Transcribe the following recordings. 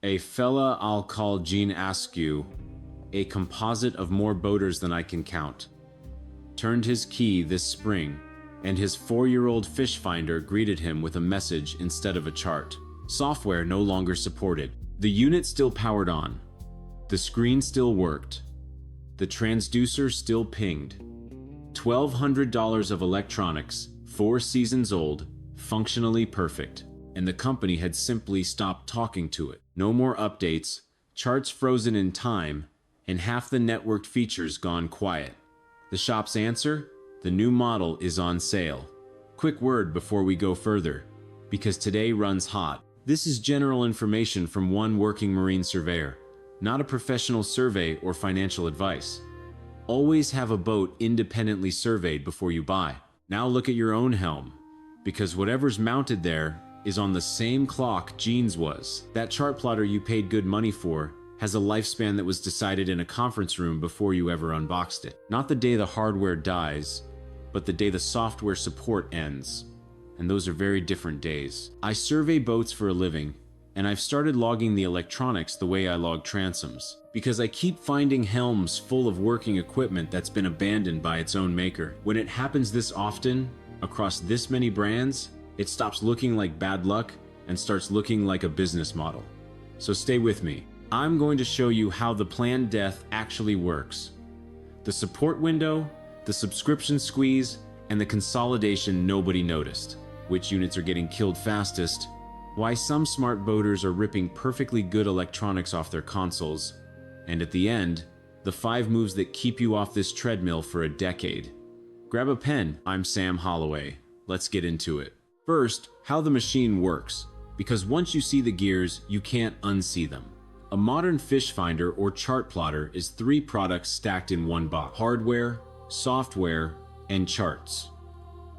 A fella I'll call Gene Askew, a composite of more boaters than I can count, turned his key this spring, and his 4-year-old fish finder greeted him with a message instead of a chart. Software no longer supported. The unit still powered on. The screen still worked. The transducer still pinged. $1,200 of electronics, 4 seasons old, functionally perfect. And the company had simply stopped talking to it. No more updates, charts frozen in time, and half the networked features gone quiet. The shop's answer? The new model is on sale. Quick word before we go further, because today runs hot. This is general information from one working marine surveyor, not a professional survey or financial advice. Always have a boat independently surveyed before you buy. Now look at your own helm, because whatever's mounted there is on the same clock Gene's was. That chart plotter you paid good money for has a lifespan that was decided in a conference room before you ever unboxed it. Not the day the hardware dies, but the day the software support ends. And those are very different days. I survey boats for a living, and I've started logging the electronics the way I log transoms, because I keep finding helms full of working equipment that's been abandoned by its own maker. When it happens this often, across this many brands, it stops looking like bad luck and starts looking like a business model. So stay with me. I'm going to show you how the planned death actually works. The support window, the subscription squeeze, and the consolidation nobody noticed. Which units are getting killed fastest, why some smart boaters are ripping perfectly good electronics off their consoles, and at the end, the 5 moves that keep you off this treadmill for a decade. Grab a pen. I'm Sam Holloway. Let's get into it. First, how the machine works, because once you see the gears, you can't unsee them. A modern fish finder or chart plotter is 3 products stacked in one box: hardware, software, and charts.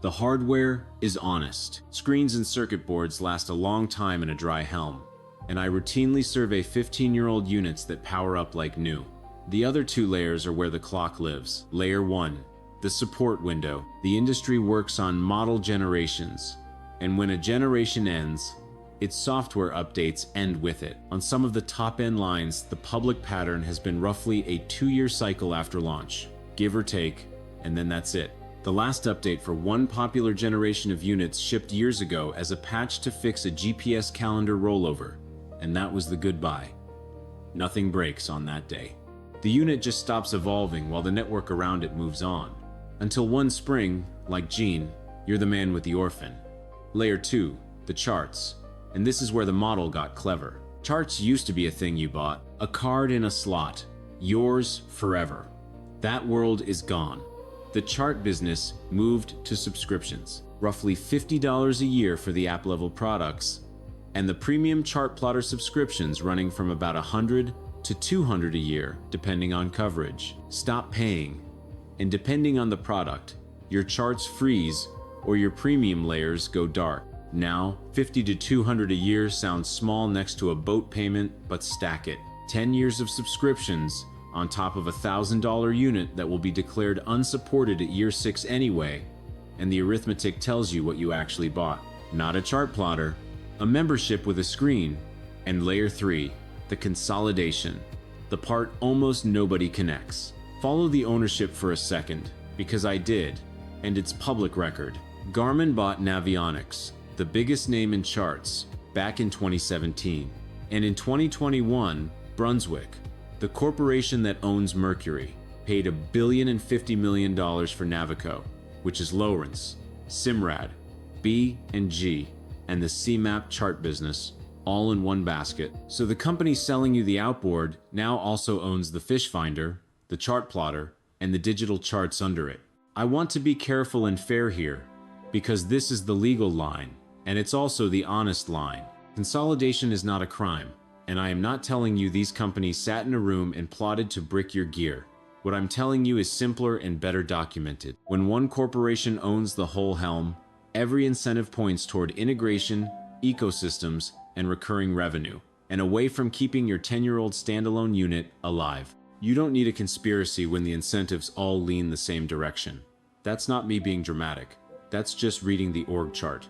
The hardware is honest. Screens and circuit boards last a long time in a dry helm, and I routinely survey 15-year-old units that power up like new. The other 2 layers are where the clock lives. Layer 1, the support window. The industry works on model generations, and when a generation ends, its software updates end with it. On some of the top-end lines, the public pattern has been roughly a 2-year cycle after launch, give or take, and then that's it. The last update for one popular generation of units shipped years ago as a patch to fix a GPS calendar rollover, and that was the goodbye. Nothing breaks on that day. The unit just stops evolving while the network around it moves on. Until one spring, like Gene, you're the man with the orphan. Layer 2, the charts. And this is where the model got clever. Charts used to be a thing you bought, a card in a slot, yours forever. That world is gone. The chart business moved to subscriptions, roughly $50 a year for the app-level products, and the premium chart plotter subscriptions running from about $100 to $200 a year, depending on coverage. Stop paying, and depending on the product, your charts freeze or your premium layers go dark. Now, $50 to $200 a year sounds small next to a boat payment, but stack it. 10 years of subscriptions on top of a $1,000 unit that will be declared unsupported at year 6 anyway, and the arithmetic tells you what you actually bought. Not a chart plotter, a membership with a screen, and layer 3, the consolidation, the part almost nobody connects. Follow the ownership for a second, because I did, and it's public record. Garmin bought Navionics, the biggest name in charts, back in 2017. And in 2021, Brunswick, the corporation that owns Mercury, paid $1.05 billion for Navico, which is Lowrance, Simrad, B&G, and the C-MAP chart business, all in one basket. So the company selling you the outboard now also owns the fish finder, the chart plotter, and the digital charts under it. I want to be careful and fair here, because this is the legal line, and it's also the honest line. Consolidation is not a crime, and I am not telling you these companies sat in a room and plotted to brick your gear. What I'm telling you is simpler and better documented. When one corporation owns the whole helm, every incentive points toward integration, ecosystems, and recurring revenue, and away from keeping your 10-year-old standalone unit alive. You don't need a conspiracy when the incentives all lean the same direction. That's not me being dramatic. That's just reading the org chart.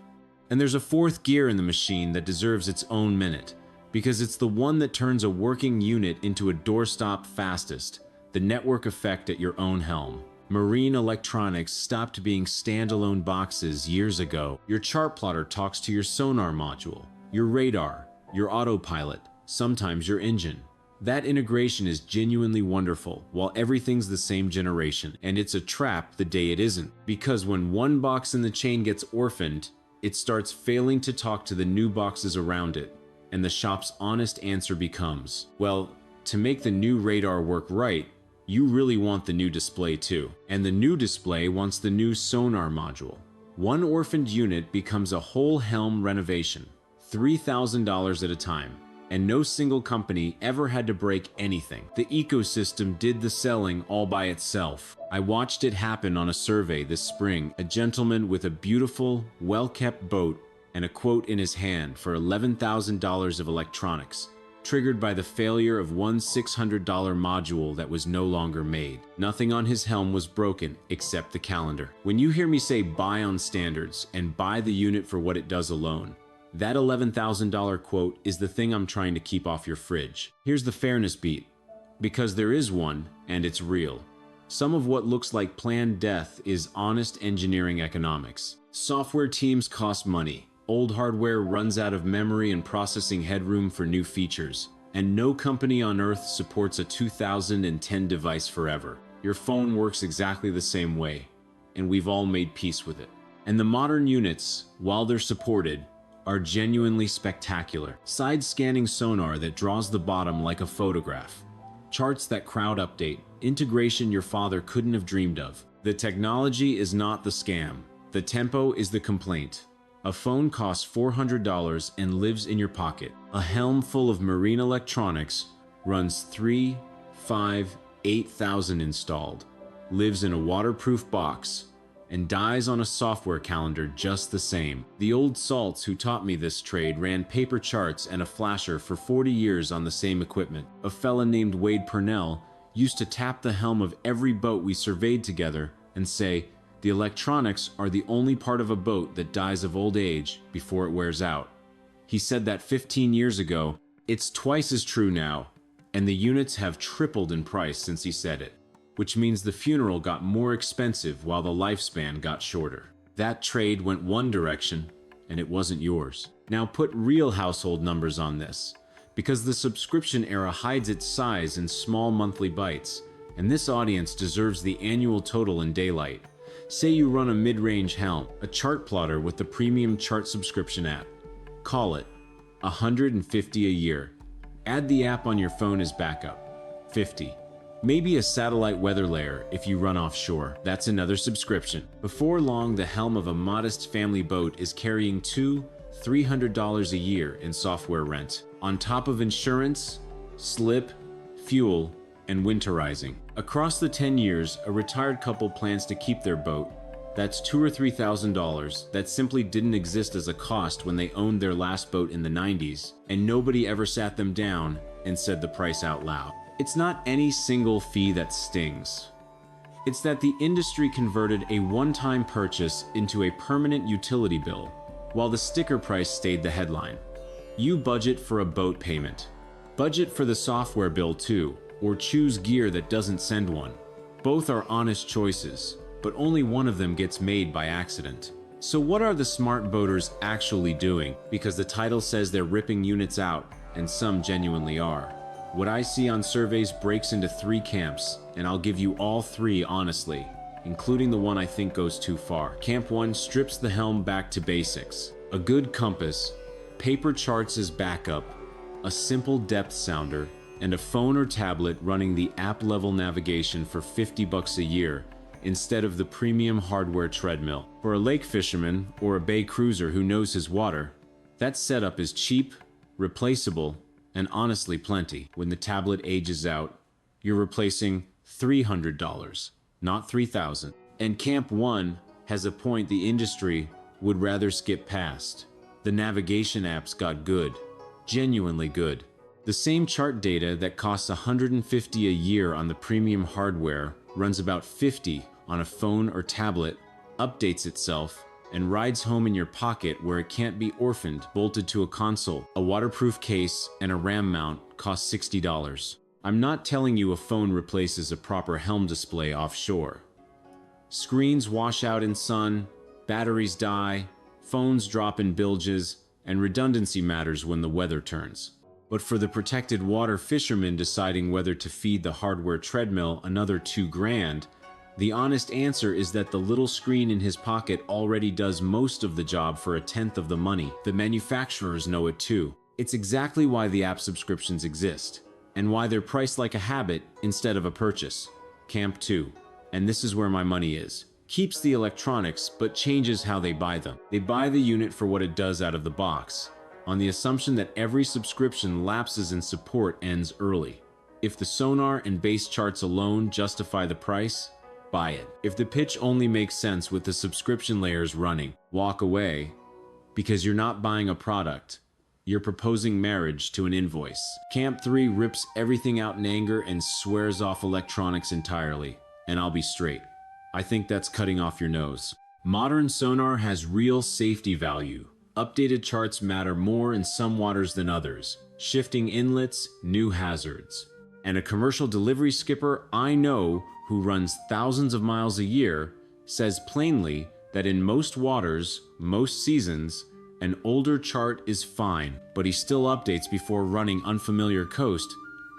And there's a 4th gear in the machine that deserves its own minute. because it's the one that turns a working unit into a doorstop fastest, the network effect at your own helm. Marine electronics stopped being standalone boxes years ago. Your chart plotter talks to your sonar module, your radar, your autopilot, sometimes your engine. That integration is genuinely wonderful, while everything's the same generation, and it's a trap the day it isn't. Because when one box in the chain gets orphaned, it starts failing to talk to the new boxes around it, and the shop's honest answer becomes, well, to make the new radar work right, you really want the new display too. And the new display wants the new sonar module. One orphaned unit becomes a whole helm renovation, $3,000 at a time. And no single company ever had to break anything. The ecosystem did the selling all by itself. I watched it happen on a survey this spring. A gentleman with a beautiful, well-kept boat and a quote in his hand for $11,000 of electronics, triggered by the failure of one $600 module that was no longer made. Nothing on his helm was broken except the calendar. When you hear me say buy on standards and buy the unit for what it does alone, that $11,000 quote is the thing I'm trying to keep off your fridge. Here's the fairness beat, because there is one, and it's real. Some of what looks like planned death is honest engineering economics. Software teams cost money. Old hardware runs out of memory and processing headroom for new features. And no company on Earth supports a 2010 device forever. Your phone works exactly the same way, and we've all made peace with it. And the modern units, while they're supported, are genuinely spectacular. Side-scanning sonar that draws the bottom like a photograph. Charts that crowd update. Integration your father couldn't have dreamed of. The technology is not the scam. The tempo is the complaint. A phone costs $400 and lives in your pocket. A helm full of marine electronics runs 3, 5, 8,000 installed, lives in a waterproof box, and dies on a software calendar just the same. The old salts who taught me this trade ran paper charts and a flasher for 40 years on the same equipment. A fella named Wade Purnell used to tap the helm of every boat we surveyed together and say, the electronics are the only part of a boat that dies of old age before it wears out. He said that 15 years ago. It's twice as true now, and the units have tripled in price since he said it, which means the funeral got more expensive while the lifespan got shorter. That trade went one direction, and it wasn't yours. Now put real household numbers on this, because the subscription era hides its size in small monthly bites, and this audience deserves the annual total in daylight. Say you run a mid-range helm, a chart plotter with the premium chart subscription app. Call it $150 a year. Add the app on your phone as backup, $50. Maybe a satellite weather layer if you run offshore. That's another subscription. Before long, the helm of a modest family boat is carrying $200-300 a year in software rent, on top of insurance, slip, fuel, and winterizing. Across the 10 years, a retired couple plans to keep their boat. That's $2,000 or $3,000 that simply didn't exist as a cost when they owned their last boat in the 90s, and nobody ever sat them down and said the price out loud. It's not any single fee that stings. It's that the industry converted a one-time purchase into a permanent utility bill, while the sticker price stayed the headline. You budget for a boat payment. Budget for the software bill too, or choose gear that doesn't send one. Both are honest choices, but only one of them gets made by accident. So what are the smart boaters actually doing? Because the title says they're ripping units out, and some genuinely are. What I see on surveys breaks into 3 camps, and I'll give you all 3 honestly, including the one I think goes too far. Camp 1 strips the helm back to basics. A good compass, paper charts as backup, a simple depth sounder, and a phone or tablet running the app-level navigation for $50 a year instead of the premium hardware treadmill. For a lake fisherman or a bay cruiser who knows his water, that setup is cheap, replaceable, and honestly plenty. When the tablet ages out, you're replacing $300, not $3,000. And Camp 1 has a point the industry would rather skip past. The navigation apps got good, genuinely good. The same chart data that costs $150 a year on the premium hardware runs about $50 on a phone or tablet, updates itself, and rides home in your pocket where it can't be orphaned, bolted to a console. A waterproof case and a RAM mount cost $60. I'm not telling you a phone replaces a proper helm display offshore. Screens wash out in sun, batteries die, phones drop in bilges, and redundancy matters when the weather turns. But for the protected water fisherman deciding whether to feed the hardware treadmill another $2,000, the honest answer is that the little screen in his pocket already does most of the job for a tenth of the money. The manufacturers know it too. It's exactly why the app subscriptions exist, and why they're priced like a habit instead of a purchase. Camp 2, and this is where my money is, keeps the electronics but changes how they buy them. They buy the unit for what it does out of the box, on the assumption that every subscription lapses in support ends early. If the sonar and base charts alone justify the price, buy it. If the pitch only makes sense with the subscription layers running, walk away, because you're not buying a product, you're proposing marriage to an invoice. Camp 3 rips everything out in anger and swears off electronics entirely, and I'll be straight. I think that's cutting off your nose. Modern sonar has real safety value. Updated charts matter more in some waters than others. Shifting inlets, new hazards. And a commercial delivery skipper I know who runs thousands of miles a year says plainly that in most waters, most seasons, an older chart is fine, but he still updates before running unfamiliar coast,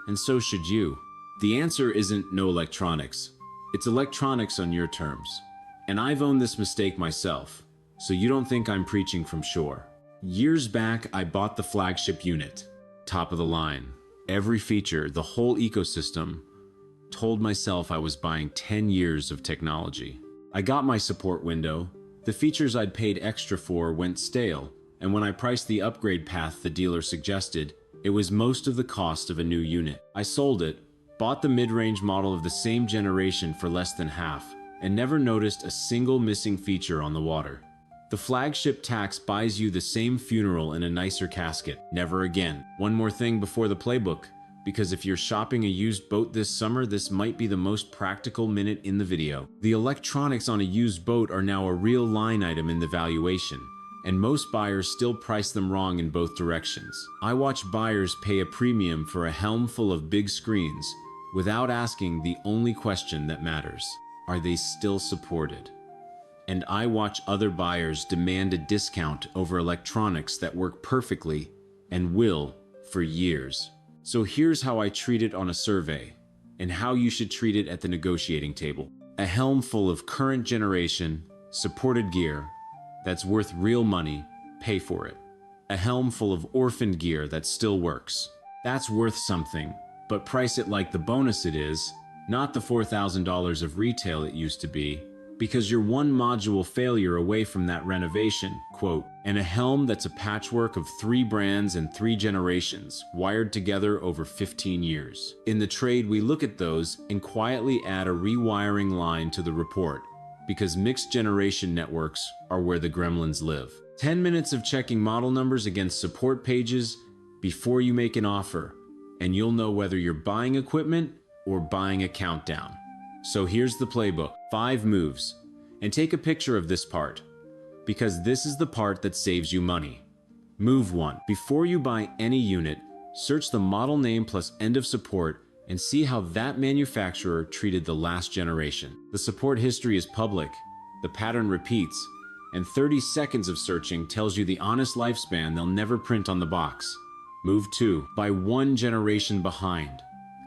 and so should you. The answer isn't no electronics. It's electronics on your terms. And I've owned this mistake myself, so you don't think I'm preaching from shore. Years back, I bought the flagship unit, top of the line. Every feature, the whole ecosystem, told myself I was buying 10 years of technology. I got my support window. The features I'd paid extra for went stale, and when I priced the upgrade path the dealer suggested, it was most of the cost of a new unit. I sold it, bought the mid-range model of the same generation for less than half, and never noticed a single missing feature on the water. The flagship tax buys you the same funeral in a nicer casket. Never again. One more thing before the playbook, because if you're shopping a used boat this summer, this might be the most practical minute in the video. The electronics on a used boat are now a real line item in the valuation, and most buyers still price them wrong in both directions. I watch buyers pay a premium for a helm full of big screens without asking the only question that matters. Are they still supported? And I watch other buyers demand a discount over electronics that work perfectly and will for years. So here's how I treat it on a survey, and how you should treat it at the negotiating table. A helm full of current generation, supported gear that's worth real money, pay for it. A helm full of orphaned gear that still works. That's worth something, but price it like the bonus it is, not the $4,000 of retail it used to be, because you're one module failure away from that renovation, quote, and a helm that's a patchwork of 3 brands and 3 generations, wired together over 15 years. In the trade, we look at those and quietly add a rewiring line to the report, because mixed generation networks are where the gremlins live. 10 minutes of checking model numbers against support pages before you make an offer, and you'll know whether you're buying equipment or buying a countdown. So here's the playbook, 5 moves, and take a picture of this part, because this is the part that saves you money. Move 1. Before you buy any unit, search the model name plus end of support and see how that manufacturer treated the last generation. The support history is public, the pattern repeats, and 30 seconds of searching tells you the honest lifespan they'll never print on the box. Move 2. Buy 1 generation behind,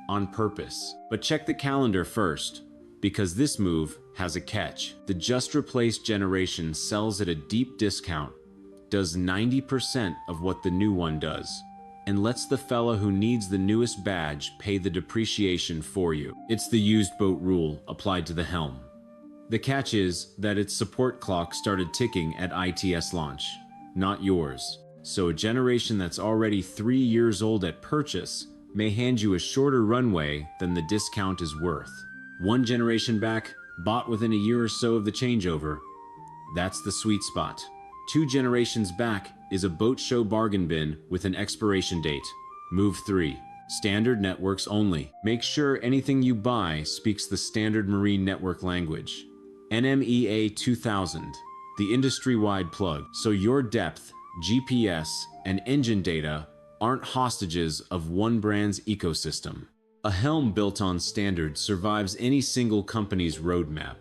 on purpose. But check the calendar first, because this move has a catch. The just replaced generation sells at a deep discount, does 90% of what the new one does, and lets the fella who needs the newest badge pay the depreciation for you. It's the used boat rule applied to the helm. The catch is that its support clock started ticking at ITS launch, not yours. So a generation that's already 3 years old at purchase may hand you a shorter runway than the discount is worth. 1 generation back, bought within a year or so of the changeover. That's the sweet spot. 2 generations back is a boat show bargain bin with an expiration date. Move 3. Standard networks only. Make sure anything you buy speaks the standard marine network language. NMEA 2000. the industry-wide plug, so your depth, GPS, and engine data aren't hostages of one brand's ecosystem. A helm built on standards survives any single company's roadmap.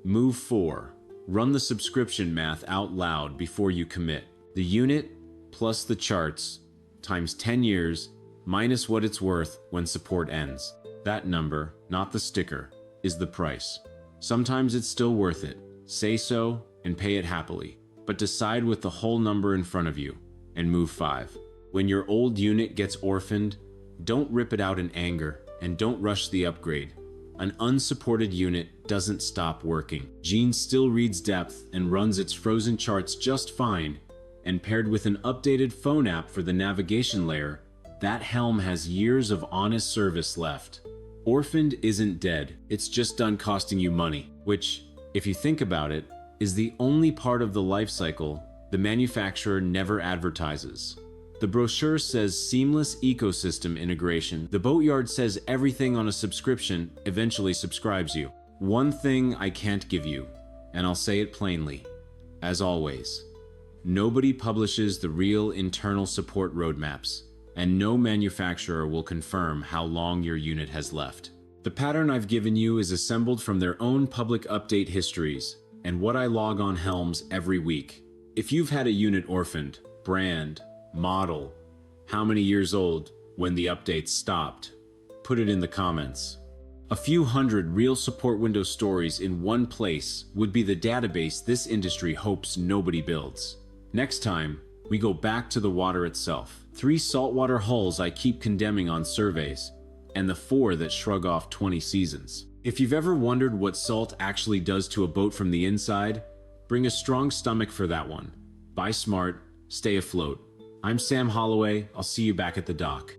Move 4. Run the subscription math out loud before you commit. The unit plus the charts times 10 years minus what it's worth when support ends. That number, not the sticker, is the price. Sometimes it's still worth it. Say so and pay it happily. But decide with the whole number in front of you. And move 5. When your old unit gets orphaned, don't rip it out in anger and don't rush the upgrade. An unsupported unit doesn't stop working. Gene still reads depth and runs its frozen charts just fine, and paired with an updated phone app for the navigation layer, that helm has years of honest service left. Orphaned isn't dead, it's just done costing you money, which, if you think about it, is the only part of the life cycle the manufacturer never advertises. The brochure says seamless ecosystem integration. The boatyard says everything on a subscription eventually subscribes you. One thing I can't give you, and I'll say it plainly, as always. Nobody publishes the real internal support roadmaps, and no manufacturer will confirm how long your unit has left. The pattern I've given you is assembled from their own public update histories and what I log on helms every week. If you've had a unit orphaned, brand, model, how many years old, when the updates stopped, put it in the comments. A few hundred real support window stories in one place would be the database this industry hopes nobody builds. Next time, we go back to the water itself. 3 saltwater hulls I keep condemning on surveys, and the 4 that shrug off 20 seasons. If you've ever wondered what salt actually does to a boat from the inside, bring a strong stomach for that one. Buy smart, stay afloat. I'm Sam Holloway. I'll see you back at the dock.